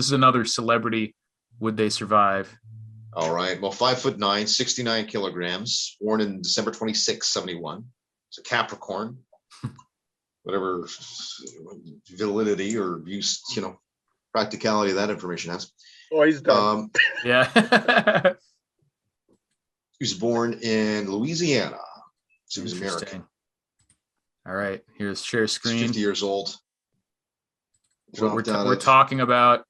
this is another celebrity. Would they survive? All right. Well, 5'9", 69 kilograms, born in December 26, 71. It's a Capricorn. Whatever validity or use, practicality that information has. Oh, he's done. Yeah. He was born in Louisiana. So he was American. All right. Here's share screen. He's 50 years old. We're talking about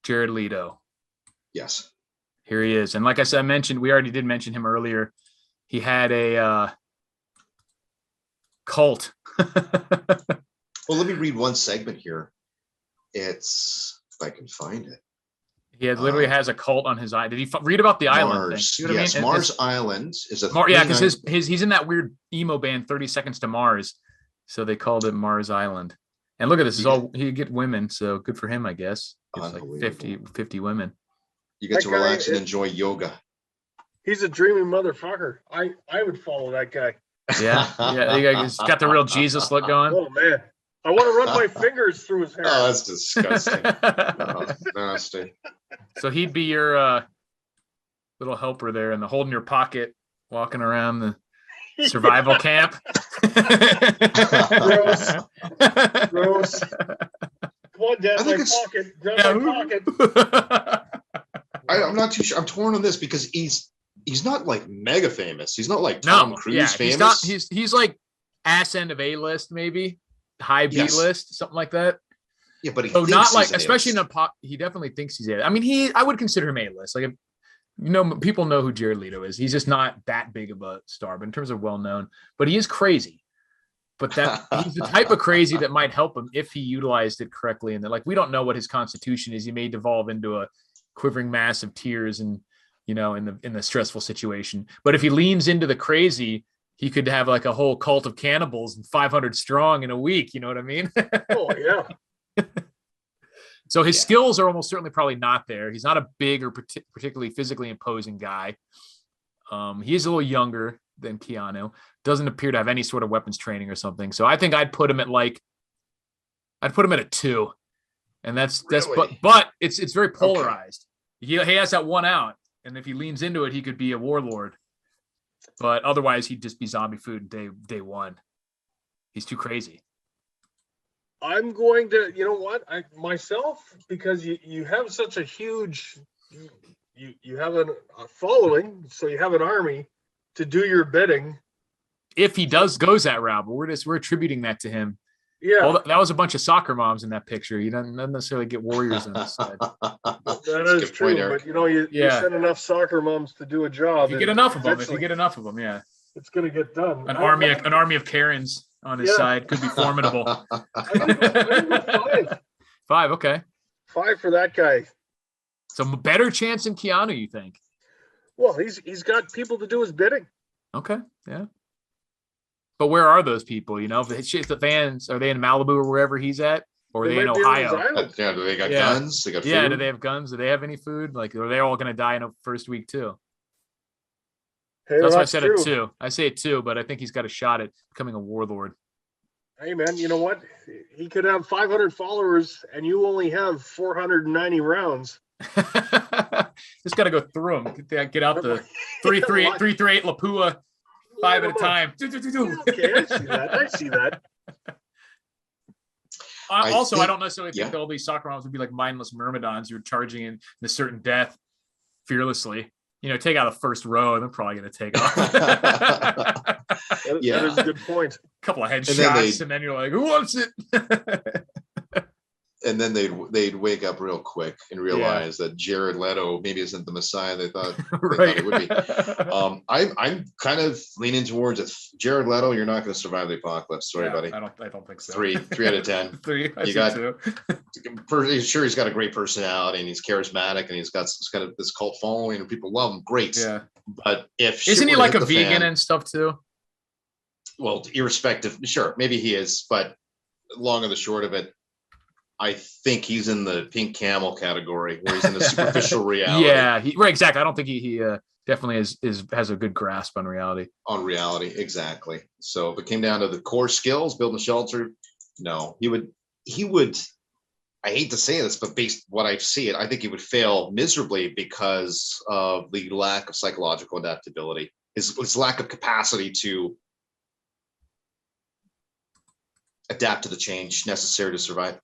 Jared Leto. Yes. Here he is. And like I said, we already did mention him earlier. He had a cult. Well, let me read one segment here. It's, if I can find it. He literally has a cult on his eye. Did he read about the island thing? You know what I mean? Mars Island is a yeah, because he's in that weird emo band 30 Seconds to Mars, so they called it Mars Island. And look at this, he get women, so good for him, I guess. It's like 50 women. You get to relax and enjoy yoga. He's a dreamy motherfucker. I would follow that guy. Yeah, he's got the real Jesus look going. Oh man, I want to run my fingers through his hair. Oh, that's disgusting. Nasty. So he'd be your little helper there, and the holding your pocket, walking around the survival camp. Gross. Come on, Dad, my pocket. Grab my pocket. I'm not too sure. I'm torn on this because he's not like mega famous. He's not like Tom Cruise famous. He's like ass end of A list, maybe high B list, something like that. Yeah, but he not like, especially in he definitely thinks he's A. I mean, I would consider him A list. Like, people know who Jared Leto is. He's just not that big of a star, but in terms of well known, but he is crazy. But he's the type of crazy that might help him if he utilized it correctly. And we don't know what his constitution is. He may devolve into a quivering mass of tears and, in the stressful situation. But if he leans into the crazy, he could have like a whole cult of cannibals and 500 strong in a week. You know what I mean? Oh yeah. So his skills are almost certainly probably not there. He's not a big or particularly physically imposing guy. He is a little younger than Keanu. Doesn't appear to have any sort of weapons training or something. So I think I'd put him at a 2. And that's really? but it's very polarized. Okay. He has that one out, and if he leans into it, he could be a warlord. But otherwise, he'd just be zombie food day one. He's too crazy. I'm going to, myself, because you have such a huge, you have a following, so you have an army to do your bidding. If he goes that route, but we're attributing that to him. Yeah, that was a bunch of soccer moms in that picture. You don't necessarily get warriors on this side. That is true, but you send enough soccer moms to do a job. If you get enough of them, yeah, it's going to get done. An army of Karens on his side could be formidable. Five, okay. 5 for that guy. So better chance than Keanu, you think? Well, he's got people to do his bidding. Okay, yeah. But where are those people? If the fans, are they in Malibu or wherever he's at? Or are they in Ohio? Yeah, do they got guns? They got food? Yeah, do they have guns? Do they have any food? Like, are they all going to die in the first week too? Hey, that's why I said a 2. I say a 2, but I think he's got a shot at becoming a warlord. Hey, man, you know what? He could have 500 followers, and you only have 490 rounds. Just got to go through them. Get out the 338 Lapua 5 at a time. Okay, I see that. I don't necessarily think all these soccer moms would be like mindless myrmidons who are charging in a certain death fearlessly. Take out the first row, and they're probably going to take off. That is a good point. A couple of headshots, and then you're like, "Who wants it?" And then they'd wake up real quick and realize that Jared Leto maybe isn't the Messiah they thought it would be. I'm kind of leaning towards it. Jared Leto, you're not going to survive the apocalypse. Sorry, buddy. I don't think so. 3 out of 10. 3. Sure, he's got a great personality and he's charismatic and he's got this cult following and people love him. Great. Yeah. But isn't he like a vegan and stuff too? Well, irrespective, sure, maybe he is, but long and the short of it, I think he's in the pink camel category where he's in the superficial reality. Yeah, right, exactly. I don't think he definitely has a good grasp on reality. On reality, exactly. So if it came down to the core skills, building a shelter, no, he would I hate to say this, but based what I see it, I think he would fail miserably because of the lack of psychological adaptability, his lack of capacity to adapt to the change necessary to survive.